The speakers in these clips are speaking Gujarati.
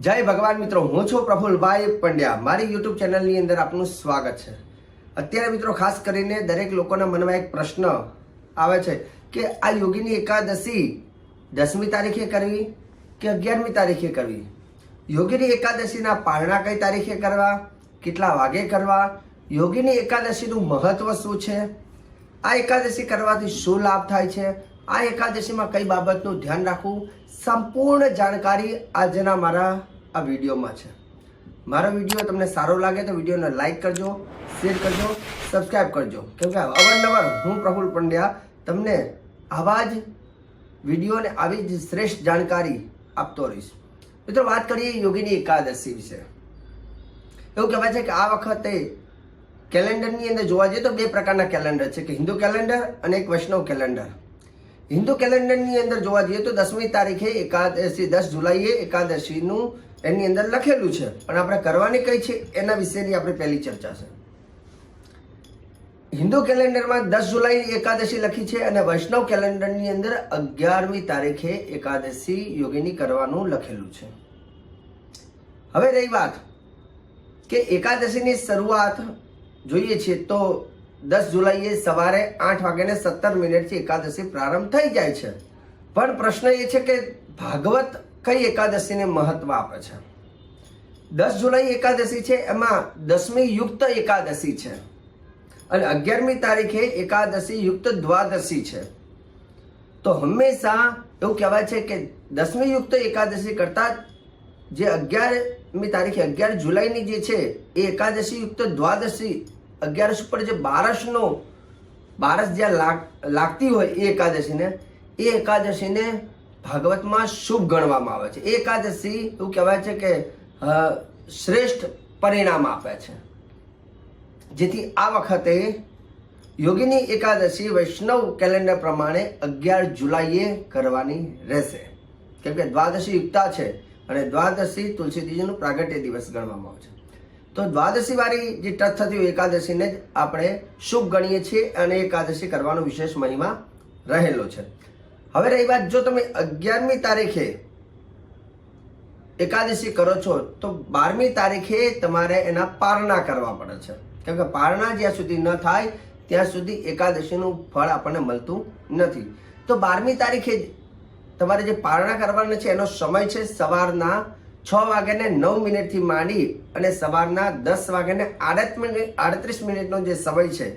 જય ભગવાન મિત્રો, હું છું પ્રફુલભાઈ પંડ્યા। મારી યુટ્યુબ ચેનલની અંદર આપનું સ્વાગત છે। અત્યારે મિત્રો ખાસ કરીને દરેક લોકોના મનમાં એક પ્રશ્ન આવે છે કે આ યોગીની એકાદશી 10મી તારીખે કરવી કે 11મી તારીખે કરવી? યોગીની એકાદશીના પારણા કઈ તારીખે કરવા, કેટલા વાગે કરવા, યોગીની એકાદશીનું મહત્વ શું છે, આ એકાદશી કરવાથી શું લાભ થાય છે, આ એકાદશીમાં કઈ બાબતનું ધ્યાન રાખવું, સંપૂર્ણ જાણકારી આજના મારા આ વિડીયોમાં છે। મારો વિડીયો તમને સારો લાગે તો વિડીયોને લાઈક કરજો, શેર કરજો, સબસ્ક્રાઈબ કરજો, કેમ કે અવારનવાર હું પ્રફુલ પંડ્યા તમને આવા જ વિડીયો અને આવી જ શ્રેષ્ઠ જાણકારી આપતો રહીશ। મિત્રો વાત કરીએ યોગીની એકાદશી વિશે। એવું કહેવાય છે કે આ વખતે કેલેન્ડરની અંદર જોવા જઈએ તો બે પ્રકારના કેલેન્ડર છે, કે હિન્દુ કેલેન્ડર અને એક વૈષ્ણવ કેલેન્ડર। હિન્દુ કેલેન્ડરની અંદર જોવા જઈએ તો 10મી તારીખે એકાદશી, 10 જુલાઈએ એકાદશીનું એની અંદર લખેલું છે, પણ આપણે કરવાની કઈ છે એના વિશેની આપણે પહેલી ચર્ચા છે। હિન્દુ કેલેન્ડરમાં 10 જુલાઈ એકાદશી લખી છે અને વૈષ્ણવ કેલેન્ડરની અંદર 11મી તારીખે એકાદશી યોગીની કરવાનું લખેલું છે। હવે રહી વાત કે એકાદશીની શરૂઆત જોઈએ છીએ તો 10 જુલાઈએ સવારે 8:17 એકાદશી પ્રારંભ થઈ જાય છે, પણ પ્રશ્ન એ છે કે ભાગવત કઈ એકાદશીને મહત્વ આપે છે? 10 જુલાઈ એકાદશી છે, એમાં 10મી યુક્ત એકાદશી છે અને 11મી તારીખે એકાદશી યુક્ત દ્વાદશી છે। તો હંમેશા એવું કહેવાય છે કે 10મી યુક્ત એકાદશી કરતા જે 11મી તારીખે 11 જુલાઈની જે છે એ એકાદશી યુક્ત દ્વાદશી 11 ઉપર જે બારસ જ્યાં લાગતી હોય એ એકાદશીને ભાગવતમાં શુભ ગણવામાં આવે છે। એ એકાદશી એવું કહેવાય છે કે શ્રેષ્ઠ પરિણામ આપે છે, જેથી આ વખતે યોગીની એકાદશી વૈષ્ણવ કેલેન્ડર પ્રમાણે 11 જુલાઈએ કરવાની રહેશે, કેમ કે દ્વાદશી યુક્તા છે અને દ્વાદશી તુલસીજીનું પ્રાગટ્ય દિવસ ગણવામાં આવે છે। તો દ્વાદશી વાળી જે ટચ થતી હોય એકાદશીને જ આપણે શુભ ગણીએ છીએ અને એકાદશી કરવાનો વિશેષ મહિમા રહેલો છે। હવે રહી વાત, જો તમે 11મી તારીખે એકાદશી કરો છો તો 12મી તારીખે તમારે એના પારણા કરવા પડે છે, કેમ કે પારણા જ્યાં સુધી ન થાય ત્યાં સુધી એકાદશીનું ફળ આપણને મળતું નથી। તો 12મી તારીખે તમારે જે પારણા કરવાના છે એનો સમય છે સવારના 6:09 થી માંડી અને સવારના 10:38 જે સમય છે,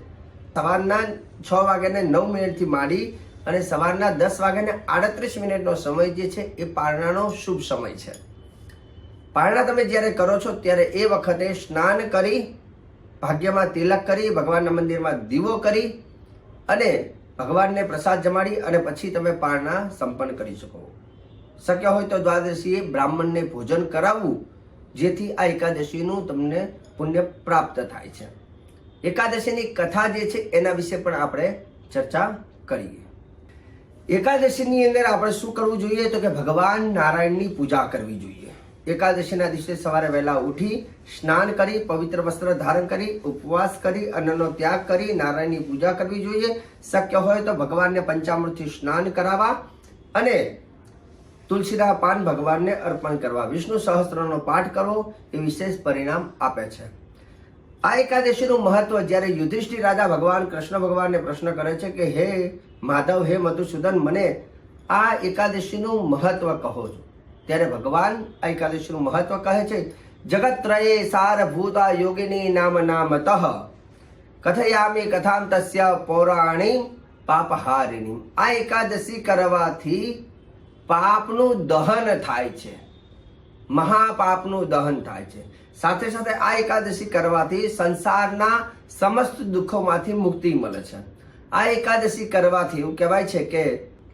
સવારના 6:09 થી માંડી અને સવારના 10:38 સમય જે છે એ પારણાનો શુભ સમય છે। પારણા તમે જ્યારે કરો છો ત્યારે એ વખતે સ્નાન કરી, ભાગ્યમાં તિલક કરી, ભગવાનના મંદિરમાં દીવો કરી અને ભગવાનને પ્રસાદ જમાડી અને પછી તમે પારણા સંપન્ન કરી શકો। શક્ય હોય તો દ્વાદશીએ બ્રાહ્મણને ભોજન કરાવવું, જેથી આ એકાદશીનું તમને પુણ્ય પ્રાપ્ત થાય છે। એકાદશીની કથા જે છે એના વિશે પણ આપણે ચર્ચા કરીએ। એકાદશીની અંદર આપણે શું કરવું જોઈએ તો કે ભગવાન નારાયણની પૂજા કરવી જોઈએ। એકાદશીના દિવસે સવારે વહેલા ઉઠી સ્નાન કરી, પવિત્ર વસ્ત્ર ધારણ કરી, ઉપવાસ કરી, અન્નનો ત્યાગ કરી નારાયણની પૂજા કરવી જોઈએ। શક્ય હોય તો ભગવાનને પંચામૃતથી સ્નાન કરાવવા અને તુલસીના પાન ભગવાનને અર્પણ કરવા, વિષ્ણુ સહસ્ત્રનો પાઠ કરવો એ વિશેષ પરિણામ આપે છે। આ એકાદશીનું મહત્વ જ્યારે યુધિષ્ઠિર રાજા ભગવાન કૃષ્ણ ભગવાનને પ્રશ્ન કરે છે કે હે માધવ, હે મધુસૂદન, મને આ એકાદશીનું મહત્વ કહો છો, ત્યારે ભગવાન આ એકાદશીનું મહત્વ કહે છે, જગત્રયે સારભૂતા યોગિની નામતઃ કથયામિ કથામ તસ્ય પૌરાણી પાપહારિણી। આ એકાદશી કરવાથી પાપનું દહન થાય છે, મહાપાપનું દહન થાય છે। સાથે સાથે આ એકાદશી કરવાથી સંસારના સમસ્ત દુઃખોમાંથી મુક્તિ મળે છે। આ એકાદશી કરવાથી એવું કહેવાય છે કે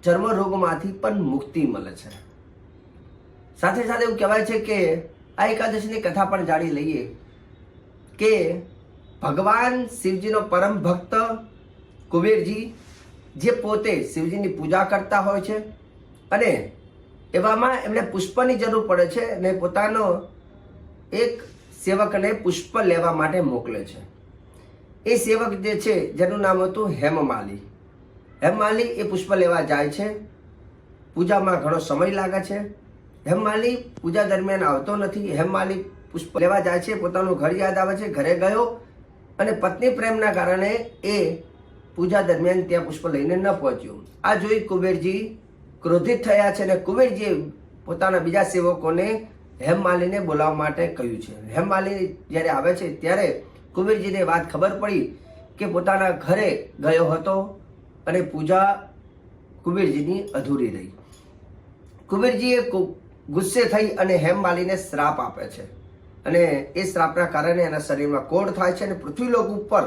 ચર્મ રોગમાંથી પણ મુક્તિ મળે છે। સાથે સાથે એવું કહેવાય છે કે આ એકાદશીની કથા પણ જાણી લઈએ કે ભગવાન શિવજીનો પરમ ભક્ત કુબેરજી જે પોતે શિવજીની પૂજા કરતા હોય છે અને એવામાં એમને પુષ્પની જરૂર પડે છે અને પોતાનો એક સેવકને પુષ્પ લેવા માટે મોકલે છે। એ સેવક જે છે જેનું નામ હતું હેમમાલી એ પુષ્પ લેવા જાય છે। પૂજામાં ઘણો સમય લાગે છે। હેમમાલી પૂજા દરમિયાન આવતો નથી. હેમમાલી પુષ્પ લેવા જાય છે, પોતાનું ઘર યાદ આવે છે, ઘરે ગયો અને પત્ની પ્રેમના કારણે એ પૂજા દરમિયાન ત્યાં પુષ્પ લઈને ન પહોંચ્યો. આ જોઈ કુબેરજી ક્રોધિત થયા છે અને કુબેરજીએ પોતાના બીજા સેવકોને હેમમાલીને બોલાવવા માટે કહ્યું છે. હેમમાલી જ્યારે આવે છે ત્યારે કુબેરજીને વાત ખબર પડી કે પોતાના ઘરે ગયો હતો અને પૂજા કુબેરજીની અધૂરી રહી. કુબેરજીએ ગુસ્સે થઈ અને હેમમાલીને શ્રાપ આપે છે અને એ શ્રાપના કારણે એના શરીરમાં કોઢ થાય છે અને પૃથ્વીલોક ઉપર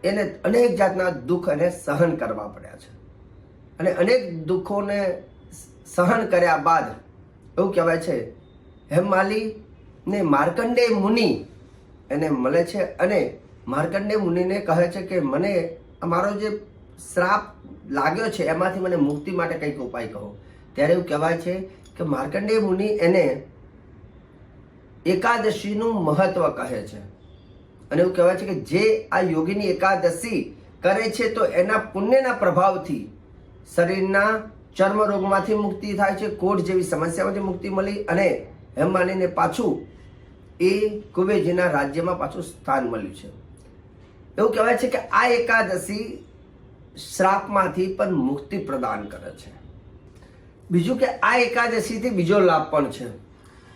એને અનેક જાતના દુઃખ અને સહન કરવા પડ્યા છે. અને અનેક દુઃખોને સહન કર્યા બાદ એવું કહેવાય છે હેમમાલીને માર્કંડેય મુનિ એને મળે છે અને માર્કંડેય મુનિને કહે છે કે મને અમારો જે શ્રાપ લાગ્યો છે એમાંથી મને મુક્તિ માટે કંઈક ઉપાય કહો. ત્યારે એવું કહેવાય છે કે માર્કંડેય મુનિ એને એકાદશીનું મહત્વ કહે છે અને એવું કહેવાય છે કે જે આ યોગીની એકાદશી કરે છે તો એના પુણ્યના પ્રભાવથી શરીરના ચર્મ રોગમાંથી મુક્તિ થાય છે, કોઢ જેવી સમસ્યામાંથી મુક્તિ મળી અને હેમમાલીને પાછું એ કુબેરજીના રાજ્યમાં પાછું સ્થાન મળ્યું છે. એવું કહેવાય છે કે આ એકાદશી શ્રાપમાંથી પણ મુક્તિ પ્રદાન કરે છે. બીજું કે આ એકાદશીથી બીજો લાભ પણ છે.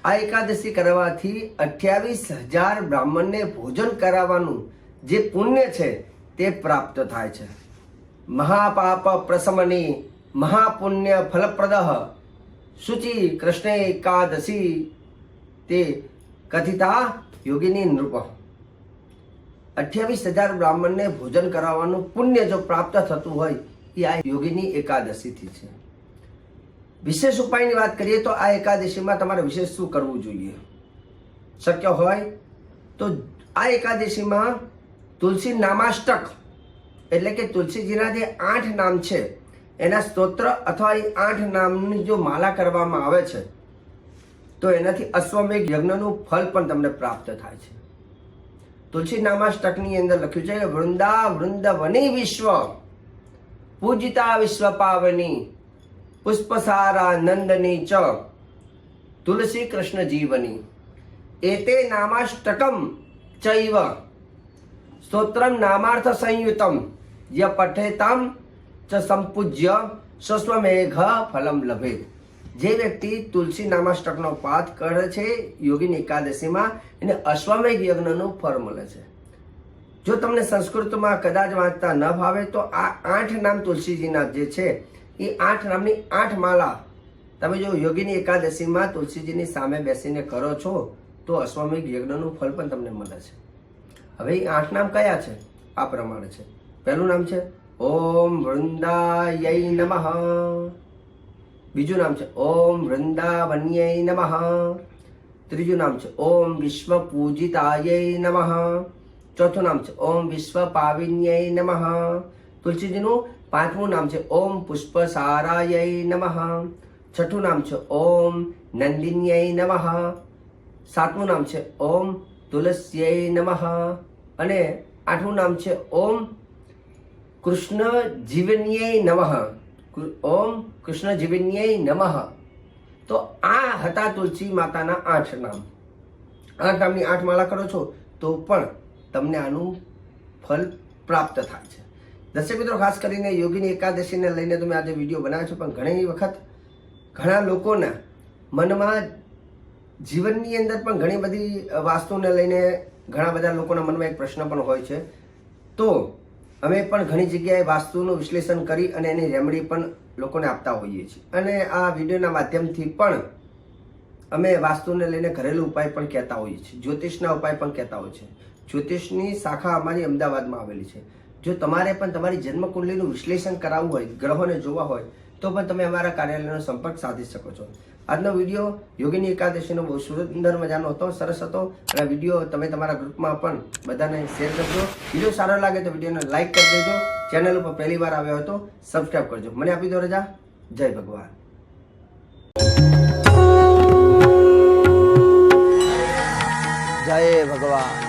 આ એકાદશી કરવાથી 28,000 બ્રાહ્મણને ભોજન કરાવવાનું જે પુણ્ય છે તે પ્રાપ્ત થાય છે. મહાપાપ પ્રશમની મહાપુણ્ય ફલપ્રદ શુચિ કૃષ્ણ એકાદશી તે કથિતા યોગીની નૃપ. 28,000 બ્રાહ્મણને ભોજન કરાવવાનું પુણ્ય જો પ્રાપ્ત થતું હોય એ આ યોગીની એકાદશીથી છે. વિશેષ ઉપાયની વાત કરીએ તો આ એકાદશીમાં તમારે વિશેષ શું કરવું જોઈએ? શક્ય હોય તો આ એકાદશીમાં તુલસી નામાષ્ટક એટલે કે તુલસીજીના જે 8 નામ છે એના સ્તોત્ર અથવા એ 8 નામની જો માલા કરવામાં આવે છે તો એનાથી અશ્વમેઘ યજ્ઞનું ફળ પણ તમને પ્રાપ્ત થાય છે. તુલસી નામાષ્ટકની અંદર લખ્યું છે કે વૃંદા વૃંદવની વિશ્વ પૂજિતા વિશ્વ પાવની પુષ્પસારા નંદની ચ તુલસી કૃષ્ણ જીવની એતે નામાષ્ટકમ ચૈવ સ્તોત્રમ નામાર્થ સંયુતમ ય પઠેતામ ચ સંપૂજ્ય સ્વસ્વમેઘ ફલમ લભેત. જે વ્યક્તિ તુલસી નામાષ્ટકનો પાઠ કરે છે યોગીની એકાદશીમાં એને અશ્વમેઘ યજ્ઞનું ફળ મળે છે. જો તમને સંસ્કૃતમાં કદાચ વાંચતા ન ભાવે તો આ 8 નામ તુલસીજીના જે છે એ 8 નામની 8 માલા તમે જો યોગીની એકાદશીમાં તુલસીજીની સામે બેસીને કરો છો તો અશ્વમેઘ યજ્ઞનું ફળ પણ તમને મળે છે. હવે એ 8 નામ કયા છે? આ પ્રમાણે છે. પહેલું નામ છે ઓમ વૃંદાય નમઃ. બીજું નામ છે ઓમ વૃંદાવન્યય નમઃ. ત્રીજું નામ છે ઓમ વિશ્વ પૂજિતાય નમઃ. ચોથું નામ છે ઓમ વિશ્વ પાવિન્યય નમઃ. તુલસીજીનું 5મું નામ છે ઓમ પુષ્પસારાય નમઃ. 6ઠું નામ છે ઓમ નંદિન્યય નમઃ. 7મું નામ છે ઓમ તુલસ્યય નમઃ. અને 8મું નામ છે ઓમ કૃષ્ણ જીવન્યય નમઃ. ઓમ કૃષ્ણ જીવન્યય નમઃ. તો આ હતા તુલસી માતાના 8 નામ. 8 નામની 8 માળા કરો છો તો પણ તમને આનું ફળ પ્રાપ્ત થાય છે. દર્શક મિત્રો, ખાસ કરીને યોગીની એકાદશીને લઈને તમે આજે વિડીયો બનાવ્યો છો, પણ ઘણી વખત ઘણા લોકોના મનમાં જીવનની અંદર પણ ઘણી બધી વાસ્તુને લઈને ઘણા બધા લોકોના મનમાં એક પ્રશ્ન પણ હોય છે. તો અમે પણ ઘણી જગ્યાએ વાસ્તુનું વિશ્લેષણ કરી અને એની રેમેડી પણ લોકોને આપતા હોઈએ છીએ અને આ વિડીયોના માધ્યમથી પણ અમે વાસ્તુને લઈને ઘરેલું ઉપાય પણ કહેતા હોઈએ છીએ, જ્યોતિષના ઉપાય પણ કહેતા હોઈએ છીએ. જ્યોતિષની શાખા અમારી અમદાવાદમાં આવેલી છે. જો તમારે પણ તમારી જન્મકુંડલીનું વિશ્લેષણ કરાવવું હોય, ગ્રહોને જોવા હોય તો પણ તમે અમારા કાર્યાલયનો સંપર્ક સાધી શકો છો. આજનો વિડીયો યોગીની એકાદશીનો બહુ સુંદર મજાનો હતો, સરસ હતો. અને આ વિડીયો તમે તમારા ગ્રુપમાં પણ બધાને શેર કરજો. વિડીયો સારો લાગે તો વિડીયોને લાઇક કરી દેજો. ચેનલ ઉપર પહેલી વાર આવ્યો હોય તો સબસ્ક્રાઈબ કરજો. મને આપી દો રજા. જય ભગવાન. જય ભગવાન.